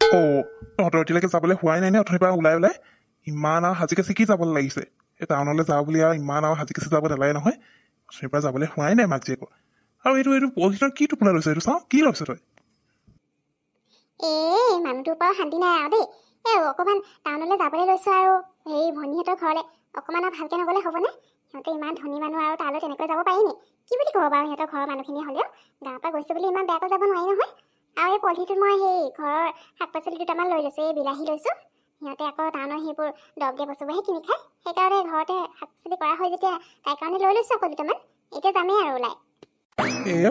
অ তহঁতৰ এতিয়ালৈকে যাবলৈ হোৱাই নাই নে অথনিৰ পৰা ওলাই ওলাই ইমান আৰু সাজি কাচি কি যাবলৈ লাগিছে এই টাউনলৈ যাওঁ বুলি আৰু ইমান আৰু সাজি কাচি যাব নালাগে নহয় অথনিৰ পৰা যাবলৈ হোৱাই নাই মাক জীয়েকৰ আৰু এইটো পলিথিনৰ কি টোপোলা লৈছ এইটো চাওঁ কি লৈছ তই মানুহটোৰ পৰা শান্তি নাই আৰু দেই অকণমান টাউনলৈ যাবলৈ লৈছোঁ আৰু হেৰি ভনীহঁতৰ ঘৰলৈ অকণমান আৰু ভালকৈ নগ'লে হ'বনে সিহঁতে ইমান ধনী মানুহ আৰু তালৈ তেনেকৈ যাব পাৰিনি কি বুলি ক'ব বাৰু সিহঁতৰ ঘৰৰ মানুহখিনিয়ে হ'লেও গাঁৱৰ পৰা গৈছে বুলি ইমান বেয়াকৈ যাব নোৱাৰি নহয় আৰু এই পলিথিনটোত মই সেই ঘৰৰ শাক পাচলি দুটামান লৈ লৈছোঁ এই বিলাহী লৈছোঁ সিহঁতে আকৌ টাউনৰ সেইবোৰ দৰৱ দিয়া বস্তুবোৰহে কিনি খায় সেইকাৰণে ঘৰতে শাক পাচলি কৰা হয় যেতিয়া তাইৰ কাৰণে লৈ লৈছোঁ আকৌ দুটামান এতিয়া যামেই আৰু ওলাই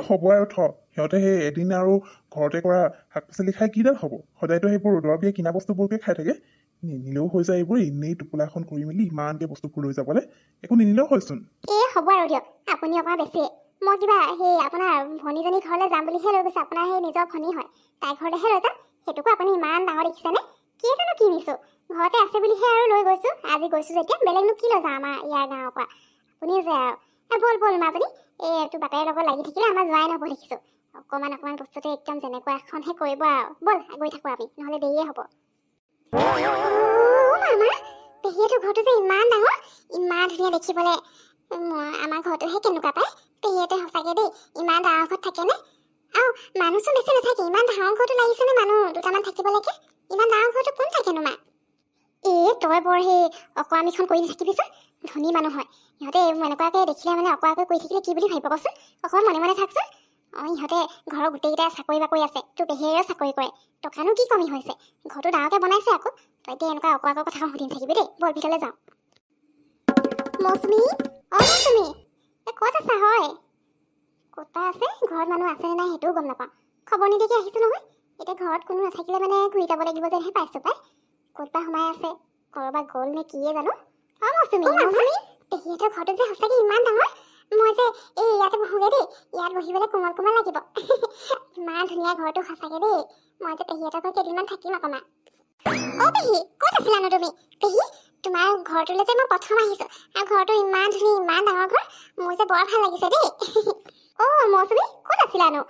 হ'ব আৰু সিহঁতে সেই এদিন আৰু ঘৰতে কৰা শাক পাচলি খাই কিডাল হ'ব সদায়তো সেইবোৰ দৰৱ দিয়া কিনা বস্তুবোৰকে খাই থাকে নিনিলেও হৈ যায় এইবোৰ এনেই টোপোলা এখন কৰি মেলি ইমানকৈ বস্তুবোৰ লৈ যাবলৈ একো নিনিলেও হয়চোন হ'ব আৰু দিয়ক আপুনি অকণমান বেছিয়ে মই কিবা সেই আপোনাৰ ভনীজনী ঘৰলৈ যাম বুলিহে লৈ গৈছোঁ আপোনাৰ সেই নিজৰ ভনী হয় তাইৰ ঘৰলৈহে লৈ যাম সেইটোকো আপুনি ইমান ডাঙৰ দেখিছেনে কিনো কিনিছোঁ ঘৰতে আছে বুলিহে আৰু লৈ গৈছোঁ আজি গৈছোঁ যেতিয়া বেলেগনো কি লৈ যাওঁ আমাৰ ইয়াৰ গাঁৱৰ পৰা আপুনি যে আৰু বল মাজনী তোৰ বাপেৰ লগত লাগি থাকিলে আমাৰ যোৱাই নহ'ব দেখিছোঁ অকণমান বস্তুটো একদম যেনেকুৱা এখনহে কৰিব আৰু বল গৈ থাকোঁ আমি নহ'লে দেৰিয়ে হ'ব মামা পেহীহঁতৰ ঘৰটো যে ইমান ডাঙৰ ইমান ধুনীয়া দেখিবলৈ আমাৰ ঘৰটোহে কেনেকুৱা পায় পেহীহঁতে সঁচাকৈ দেই ইমান ডাঙৰ ঘৰত থাকেনে আৰু মানুহচোন বেছি নাথাকে ইমান ডাঙৰ ঘৰটো লাগিছেনে মানুহ দুটামান থাকিবলৈকে ইমান ডাঙৰ ঘৰটো কোন থাকেনো মা তই বৰ সেই অকৰামিখন কৰি নাথাকিবিচোন ধনী মানুহ হয় সিহঁতে এনেকুৱাকৈ দেখিলে মানে অকৰাকৈ কৰি থাকিলে কি বুলি ভাবিব কচোন অকণমান মনে মনে থাকচোন ইহঁতে ঘৰৰ গোটেইকেইটাই চাকৰি বাকৰি আছে তোৰ পেহীয়েও চাকৰি কৰে টকানো কি কমি হৈছে ঘৰটো ডাঙৰকৈ বনাইছে আকৌ তই এতিয়া এনেকুৱা অকৰাকৈ কথা সুধি থাকিবি দেই বল ভিতৰলৈ যাওঁ মৌচুমী মৌচুমী ক'ত আছা হয় ক'ত আছে ঘৰত মানুহ আছেনে নাই সেইটোও গম নাপাওঁ খবৰ নিদিয়াকৈ আহিছোঁ নহয় এতিয়া ঘৰত কোনো নাথাকিলে মানে ঘূৰি যাব লাগিব যেনহে পাইছোঁ পাই ক'ত বা সোমাই আছে ক'ৰবাত গ'ল নে কিয়ে জানো মৌচুমী পেহীহঁতৰ ঘৰটো যে সঁচাকৈ ইমান ডাঙৰ মই যে ইয়াতে বহোগৈ দেই ইয়াত বহিবলৈ কোমল কোমল লাগিব ইমান ধুনীয়া ঘৰটো সঁচাকৈ দেই মই যে পেহীহঁতৰ ঘৰত কেইদিনমান থাকিম অকণমান পেহী ক'ত আছিলানো তুমি পেহী তোমাৰ ঘৰটোলৈ যে মই প্ৰথম আহিছোঁ আৰু ঘৰটো ইমান ধুনীয়া ইমান ডাঙৰ ঘৰ মোৰ যে বৰ ভাল লাগিছে দেই মৌচুমী ক'ত আছিলানো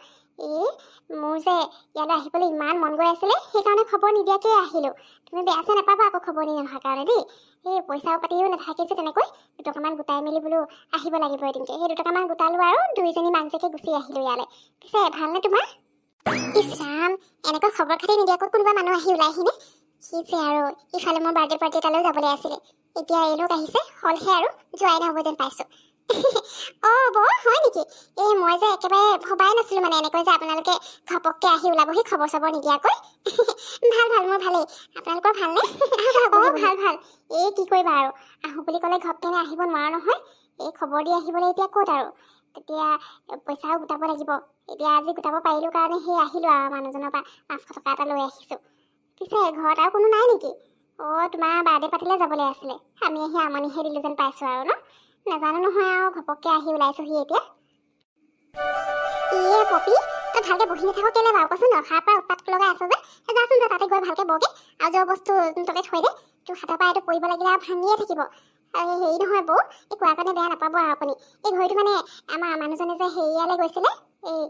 মোৰ যে ইয়ালৈ আহিবলৈ ইমান মন গৈ আছিলে সেইকাৰণে খবৰ নিদিয়াকৈ আহিলোঁ তুমি বেয়া চেয়া নাপাবা আকৌ খবৰ নি নহাৰ কাৰণে দেই এই পইচাও পাতিও নাথাকে যে তেনেকৈ দুটকামান গোটাই মেলি বোলো আহিব লাগিব এদিনকৈ সেই দুটকামান গোটালোঁ আৰু দুইজনী মাক জীয়েকে গুচি আহিলোঁ ইয়ালৈ পিছে ভালনে তোমাৰ ইছ ৰাম এনেকৈ খবৰ খাতি নিদিয়াকৈ কোনোবা মানুহ আহি ওলাইহিনে সি যে আৰু ইফালে মোৰ বাৰ্থডে পাৰ্টি এটালৈও যাবলৈ আছিলে এতিয়া এই লোক আহিছে হ'লহে আৰু যোৱাই নহ'ব যেন পাইছোঁ বৌ হয় নেকি মই যে একেবাৰে ভবাই নাছিলোঁ মানে এনেকৈ যে আপোনালোকে ঘপককৈ আহি ওলাবহি খবৰ চবৰ নিদিয়াকৈ ভাল মোৰ ভালেই আপোনালোকৰ ভালনে ভাল কি কৰিবা আৰু আহোঁ বুলি ক'লে ঘপকেনে আহিব নোৱাৰো নহয় এই খবৰ দি আহিবলৈ এতিয়া ক'ত আৰু তেতিয়া পইচাও গোটাব লাগিব এতিয়া আজি গোটাব পাৰিলোঁ কাৰণে সেই আহিলোঁ আৰু মানুহজনৰ পৰা 500 টকা এটা লৈ আহিছোঁ পিছে ঘৰত আৰু কোনো নাই নেকি তোমাৰ বাৰ্থডে পাৰ্টিলৈ যাবলৈ আছিলে আমি আহি আমনিহে দিলোঁ যেন পাইছোঁ আৰু নাজানো নহয় আৰু ঘপককৈ আহি ওলাইছোঁহি এতিয়া পপি তই ভালকৈ বহি নাথাকো কেলৈ বাৰু কচোন ৰখাৰ পৰা উৎপাত লগাই আছ যে যাচোন যে তাতে গৈ ভালকৈ বগে আৰু যোৱা বস্তু তাতে থৈ দে তোৰ হাতৰ পৰা এইটো পৰিব লাগিলে আৰু ভাঙিয়ে থাকিব হেৰি নহয় বৌ এই কোৱাৰ কাৰণে বেয়া নাপাব আৰু আপুনি এই ঘড়ীটো মানে আমাৰ মানুহজনে যে হেৰিয়ালৈ গৈছিলে এই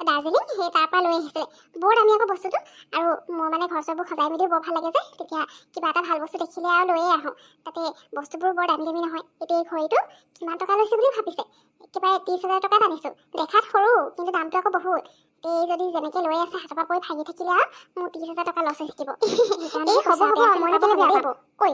দাৰ্জিলিং সেই তাৰ পৰা লৈ আহিছিলে বৰ দামী আকৌ বস্তুটো আৰু মোৰ মানে ঘৰ চৰবোৰ সজাই মেলিও বৰ ভাল লাগে যে তেতিয়া কিবা এটা ভাল বস্তু দেখিলে আৰু লৈয়ে আহোঁ তাতে বস্তুবোৰ বৰ দামী নহয় এতিয়া এই ঘড়ীটো কিমান টকা লৈছে বুলি ভাবিছে একেবাৰে 30,000 টকাত আনিছোঁ দেখাত সৰু কিন্তু দামটো আকৌ বহুত এই যদি যেনেকৈ লৈ আছে হাতৰ পৰা পৰি ভাঙি থাকিলে আৰু মোৰ 30,000 টকা লছ হৈ থাকিব মই কেলৈ বেয়া পাব ঐ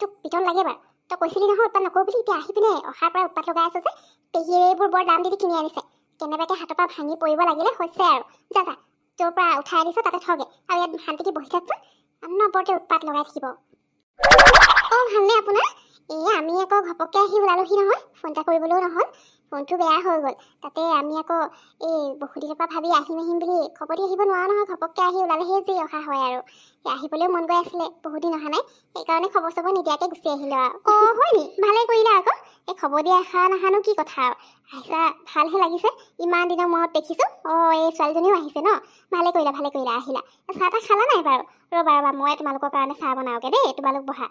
তোক পিটন লাগে বাৰু তই কৈছিলি নহয় উৎপাত নকৰোঁ বুলি এতিয়া আহি পিনে অহাৰ পৰা উৎপাত লগাই আছ যে পেহীয়ে এইবোৰ বৰ দাম দি কিনি আনিছে কেনেবাকৈ হাতৰ পৰা ভাঙি পৰিব লাগিলে হৈছে আৰু যা তোৰ পৰা উঠাই আনিছ তাতে থগে আৰু ইয়াত শান্তিকে বহি থাকচোন নবৰতে উৎপাত লগাই থাকিব ভালনে আপোনাৰ আমি আকৌ ঘপককৈ আহি ওলালোহি নহয় ফোন এটা কৰিবলৈও নহ'ল ফোনটো বেয়া হৈ গ'ল তাতে আমি আকৌ বহু দিনৰ পৰা ভাবি আহিম বুলি খবৰ দি আহিব নোৱাৰো নহয় ঘপককৈ আহি ওলালেহে যি অহা হয় আৰু আহিবলৈও মন গৈ আছিলে বহুত দিন অহা নাই সেইকাৰণে খবৰ চবৰ নিদিয়াকৈ গুচি আহিলোঁ আৰু হয় নি ভালে কৰিলা আকৌ এই খবৰ দি অহা নাহানো কি কথা আৰু আহিছা ভালহে লাগিছে ইমান দিনৰ মূৰত দেখিছোঁ এই ছোৱালীজনীও আহিছে ন ভালে কৰিলা আহিলা চাহ তাহ খালা নাই বাৰু ৰ'বা মই তোমালোকৰ কাৰণে চাহ বনাওঁগৈ দেই তোমালোক বহা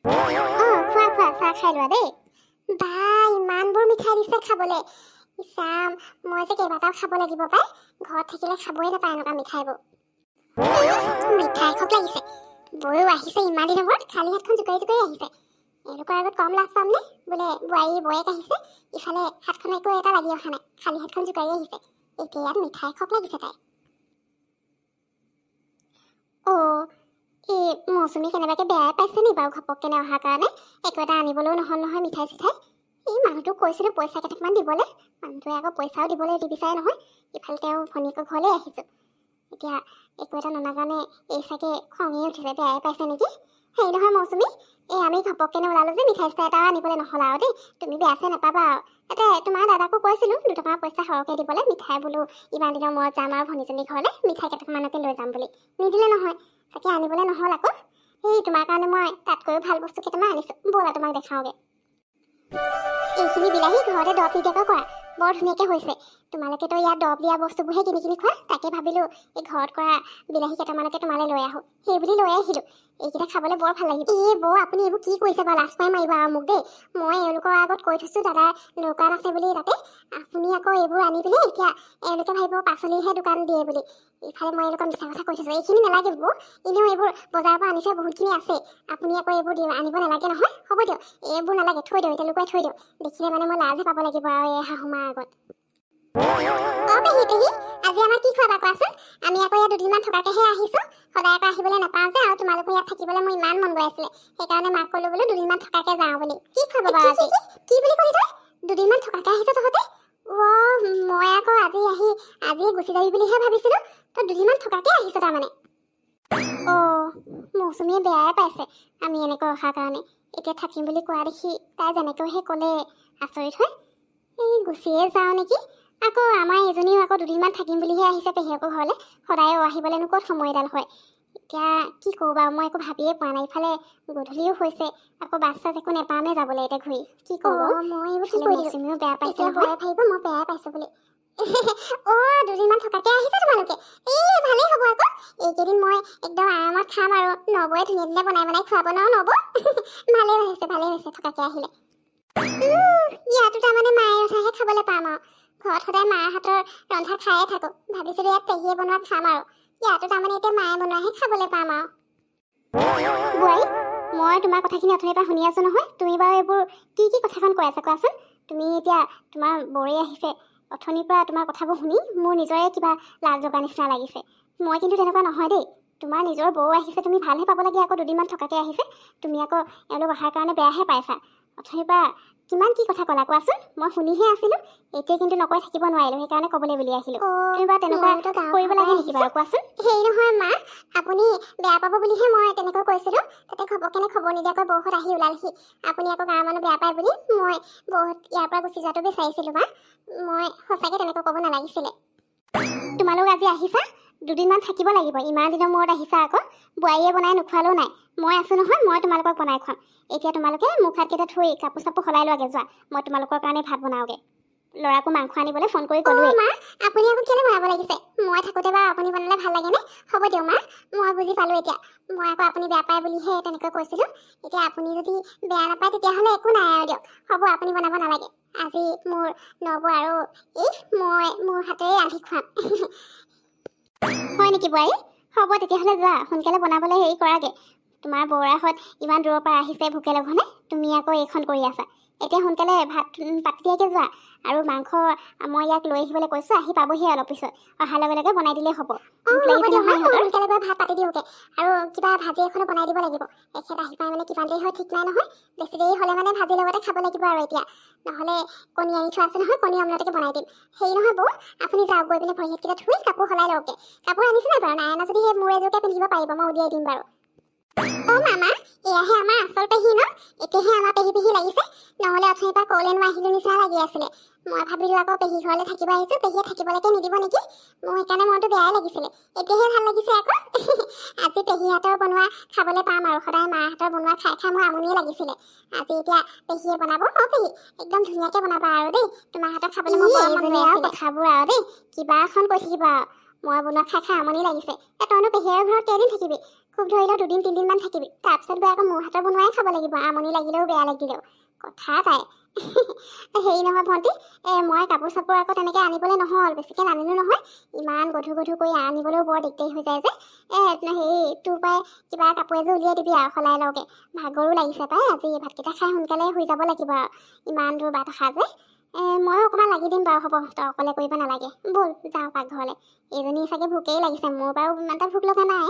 খোৱা চাহ খাই লোৱা দেই বা ইমানবোৰ মিঠাই দিছে খাবলৈ ইছাম মই যে কেইবাটাও খাব লাগিব পাই ঘৰত থাকিলে খাবই নাপায় এনেকুৱা মিঠাইবোৰ মিঠাই খক লাগিছে বৌও আহিছে ইমান দিনৰ মূৰত খালী হাতখন জোকাৰি জোকাৰি আহিছে এওঁলোকৰ আগত কম লাজ পামনে বোলে বোৱাৰী বৌয়েক আহিছে ইফালে হাতখন একো এটা লাগি অহা নাই খালী হাতখন জোকাৰি আহিছে এতিয়া ইয়াত মিঠাই খক লাগিছে তাই এই মৌচুমী কেনেবাকৈ বেয়াই পাইছে নি বাৰু ঘপককেনে অহাৰ কাৰণে একো এটা আনিবলৈও নহ'ল নহয় মিঠাই চিঠাই এই মানুহটোক কৈছিলোঁ পইচা কেইটামান দিবলৈ মানুহটোৱে আকৌ পইচাও দিবলৈ নিবিচাৰে নহয় ইফালে তেওঁ ভনীয়েকৰ ঘৰলৈ আহিছোঁ এতিয়া একো এটা ননা কাৰণে এই চাগে খঙেই উঠিছে বেয়াই পাইছে নেকি হেৰি নহয় মৌচুমী এই আমি ঘপককেনে ওলালোঁ যে মিঠাই চিঠাই এটাও আনিবলৈ নহ'ল আৰু দেই তুমি বেয়া চেয়া নাপাবা আৰু তাতে তোমাৰ দাদাকো কৈছিলোঁ 2 টকা পইচা সৰহকৈ দিবলৈ মিঠাই বোলো ইমান দিনৰ মূৰত যাম আৰু ভনীজনীৰ ঘৰলৈ মিঠাই কেইটামানকে লৈ যাম বুলি নিদিলে নহয় তাকে আনিবলৈ নহ'ল আকৌ সেই তোমাৰ কাৰণে মই তাতকৈও ভাল বস্তু কেইটামান আনিছোঁ ব'লা তোমাক দেখাওঁগৈ এইখিনি বিলাহী ঘৰতে দৰৱ নিদিয়াকৈ কৰা বৰ ধুনীয়াকৈ হৈছে তোমালোকেতো ইয়াত দৰৱ দিয়া বস্তুবোৰহে কিনি কিনি খোৱা তাকে ভাবিলোঁ এই ঘৰত কৰা বিলাহী কেইটামানকে তোমালৈ লৈ আহোঁ সেই বুলি লৈ আহিলোঁ এইকেইটা খাবলৈ বৰ ভাল লাগিব এই বৌ আপুনি এইবোৰ কি কৰিছে বাৰু লাজ পাই মাৰিব আৰু মোক দেই মই এওঁলোকৰ আগত কৈ থৈছোঁ দাদাৰ দোকান আছে বুলি তাতে আপুনি আকৌ এইবোৰ আনি পিনে এতিয়া এওঁলোকে ভাবিব পাচলিহে দোকান দিয়ে বুলি ইফালে মই এওঁলোকৰ মিছা কথা কৈ থৈছোঁ এইখিনি নালাগে বৌ এনেও এইবোৰ বজাৰৰ পৰা আনি থোৱা বহুতখিনি আছে আপুনি আকৌ এইবোৰ আনিব নালাগে নহয় হ'ব দিয়ক এইবোৰ নালাগে থৈ দিওঁ এতিয়া লুকুৱাই থৈ দিওঁ দেখিলে মানে মই লাজহে পাব লাগিব আৰু এই শাহুমাৰ আগত পেহী আজি আমাৰ কি খোৱাবা কোৱাচোন আমি আকৌ ইয়াত 2 দিনমান থকাকেহে আহিছোঁ সদায় আকৌ আহিবলৈ নাপাওঁ যে আৰু তোমালোকৰ ইয়াত থাকিবলৈ মোৰ ইমান মন গৈ আছিলে সেইকাৰণে মাক ক'লোঁ বোলো 2 দিনমান থকাকে যাওঁ বুলি কি খোৱাবা বাৰু আজি কি বুলি ক'লি তই 2 দিনমান থকাকে আহিছ তহঁতে মই আকৌ আজি গুচি যাবি বুলিহে ভাবিছিলোঁ তই 2 দিনমান থকাকে আহিছ তাৰমানে মৌচুমীয়ে বেয়াই পাইছে আমি এনেকৈ অহাৰ কাৰণে এতিয়া থাকিম বুলি কোৱা দেখি তাই যেনেকৈহে ক'লে আচৰিত হয় এই গুচিয়ে যাওঁ নেকি আকৌ আমাৰ এজনীও আকৌ 2 দিনমান থাকিম বুলিহে আহিছে পেহীয়েকৰ ঘৰলৈ সদায় আহিবলৈনো ক'ত সময়ডাল হয় এতিয়া কি কৰোঁ বাৰু মই একো ভাবিয়ে পোৱা নাই ইফালে গধূলিও হৈছে আকৌ বাছ চাছ একো নেপামে যাবলৈ এতিয়া ঘূৰি কি কৰোঁ মই এইবোৰ কি কৰি মৌচুমীও বেয়া পাইছে ভয়ে ভাবিব মই বেয়া পাইছোঁ বুলি 2 দিনমান থকাকে আহিছে তোমালোকে এই ভালেই হ'ব আকৌ এইকেইদিন মই একদম আৰামত খাম আৰু নবৌয়ে ধুনীয়া ধুনীয়া বনাই খুৱাব ন নবৌ ভালেই হৈছে থকাকে আহিলে ইয়াতো তাৰমানে মায়ে ৰন্ধাহে খাবলৈ পাম আৰু ঘৰত সদায় মাৰ হাতৰ ৰন্ধা খায়ে থাকোঁ ভাবিছিলোঁ ইয়াত পেহীয়ে বনোৱা খাম আৰু ইয়াতো তাৰমানে এতিয়া মায়ে বনোৱাহে খাবলৈ পাম আৰু বোৱাৰী মই তোমাৰ কথাখিনি অথনিৰ পৰা শুনি আছোঁ নহয় তুমি বাৰু এইবোৰ কি কথাখন কৈ আছা কোৱাচোন তুমি এতিয়া তোমাৰ বৌয়ে আহিছে অথনিৰ পৰা তোমাৰ কথাবোৰ শুনি মোৰ নিজৰে কিবা লাজ লগা নিচিনা লাগিছে মই কিন্তু তেনেকুৱা নহয় দেই তোমাৰ নিজৰ বৌ আহিছে তুমি ভালহে পাব লাগে আকৌ 2 দিনমান থকাকে আহিছে তুমি আকৌ এওঁলোক অহাৰ কাৰণে বেয়াহে পাইছা অথনিৰ পৰা কিমান কি কথা ক'লা কোৱাচোন মই শুনিহে আছিলোঁ এতিয়া কিন্তু নকৈ থাকিব নোৱাৰিলোঁ সেইকাৰণে ক'বলৈ বুলি আহিলোঁ তুমি বাৰু তেনেকুৱা কৰিব লাগে নেকি বাৰু কোৱাচোন হেৰি নহয় মা আপুনি বেয়া পাব বুলিহে মই তেনেকৈ কৈছিলোঁ তাতে ঘপককেনে খবৰ নিদিয়াকৈ বৌহঁত আহি ওলালহি আপুনি আকৌ গাঁৱৰ মানুহ বেয়া পায় বুলি মই বৌহঁত ইয়াৰ পৰা গুচি যোৱাটো বিচাৰিছিলোঁ মা মই সঁচাকৈ তেনেকৈ ক'ব নালাগিছিলে তোমালোক আজি আহিছা 2 দিনমান থাকিব লাগিব ইমান দিনৰ মূৰত আহিছা আকৌ বোৱাৰীয়ে বনাই নোখোৱালেও নাই মই আছোঁ নহয় মই তোমালোকক বনাই খুৱাম এতিয়া তোমালোকে মুখ হাতকেইটা থৈ কাপোৰ চাপোৰ সলাই লোৱাগে যোৱা মই তোমালোকৰ কাৰণে ভাত বনাওঁগৈ ল'ৰাকো মাংস আনিবলৈ ফোন কৰি ক'লোৱেই মা আপুনি আকৌ কেলৈ বনাব লাগিছে মই থাকোঁতে বাৰু আপুনি বনালে ভাল লাগেনে হ'ব দিয়ক মা মই বুজি পালোঁ এতিয়া মই আকৌ আপুনি বেয়া পায় বুলিহে তেনেকৈ কৈছিলোঁ এতিয়া আপুনি যদি বেয়া নাপায় তেতিয়াহ'লে একো নাই আৰু দিয়ক হ'ব আপুনি বনাব নালাগে আজি মোৰ নবৌ আৰু মই মোৰ হাতেৰে ৰান্ধি খুৱাম হয় নেকি বোৱাৰী হ'ব তেতিয়াহ'লে যোৱা সোনকালে বনাবলৈ হেৰি কৰাগে তোমাৰ বৌৰাহঁত ইমান দূৰৰ পৰা আহিছে ভোকে লঘনে তুমি আকৌ এইখন কৰি আছা এতিয়া সোনকালে ভাত পাতি দিয়াকৈ যোৱা আৰু মাংস মই ইয়াক লৈ আহিবলৈ কৈছোঁ আহি পাবহি অলপ পিছত অহাৰ লগে লগে বনাই দিলেই হ'ব সোনকালে গৈ ভাত পাতি দিওঁগৈ আৰু কিবা ভাজি এখনো বনাই দিব লাগিব এখেত আহি পাই মানে কিমান দেৰি হয় ঠিক নাই নহয় বেছি দেৰি হ'লে মানে ভাজিৰ লগতে খাব লাগিব আৰু এতিয়া নহ'লে কণী আনি থোৱা আছে নহয় কণী অমলেটকে বনাই দিম হেৰি নহয় বৌ আপুনি যাওক গৈ পিনে ভৰি হাতকেইটা ধুই কাপোৰ সলাই লওঁগৈ কাপোৰ আনিছে নাই বাৰু নাই অনা যদি সেই মোৰ এযোৰকে পিন্ধিব পাৰিব মই উলিয়াই দিম বাৰু মামা এয়াহে আমাৰ আচল পেহী ন এতিয়াহে আমাৰ পেহী লাগিছে নহ'লে অথনিৰ পৰা ক'লেনো আহিলোঁ নিচিনা লাগি আছিলে মই ভাবিলোঁ আকৌ পেহী ঘৰলৈ থাকিব আহিছোঁ পেহীয়ে থাকিবলৈকে নিদিব নেকি মোৰ সেইকাৰণে মনটো বেয়াই লাগিছিলে এতিয়াহে ভাল লাগিছে আকৌ আজি পেহীহঁতৰ বনোৱা খাবলৈ পাম আৰু সদায় মাহঁতৰ বনোৱা খাই মোৰ আমনিয়ে লাগিছিলে আজি এতিয়া পেহীয়ে বনাব পেহী একদম ধুনীয়াকৈ বনাবা আৰু দেই তোমাৰ হাতত খাবলৈ মই কথাবোৰ আৰু দেই কিবা এখন কৈ থাকিবা আৰু মই বনোৱা খাই আমনি লাগিছে তইনো পেহীৰ ঘৰত কেইদিন থাকিবি খুব ধৰি লও 2 দিন 3 দিনমান থাকিবি তাৰপিছত গৈ আকৌ মোৰ হাতৰ বনোৱাই খাব লাগিব আমনি লাগিলেও বেয়া লাগিলেও কথা তাই হেৰি নহয় ভণ্টি মই কাপোৰ চাপোৰ আকৌ তেনেকৈ আনিবলৈ নহ'ল বেছিকৈ নানিলোঁ নহয় ইমান গধুৰ গধুৰ কৰি আনিবলৈও বৰ দিগদাৰী হৈ যায় যে হেৰি তোৰ পৰাই কিবা কাপোৰ এযোৰ উলিয়াই দিবি আৰু সলাই লওঁগৈ ভাগৰো লাগিছে পাই আজি ভাতকেইটা খাই সোনকালে শুই যাব লাগিব আৰু ইমান দূৰ বাট অহা যে মই অকণমান লাগি দিম বাৰু হ'ব তই অকলে কৰিব নালাগে ব'ল যাওঁ পাকঘৰলৈ এইজনী চাগে ভোকেই লাগিছে মোৰ বাৰু ইমান এটা ভোক লগা নাই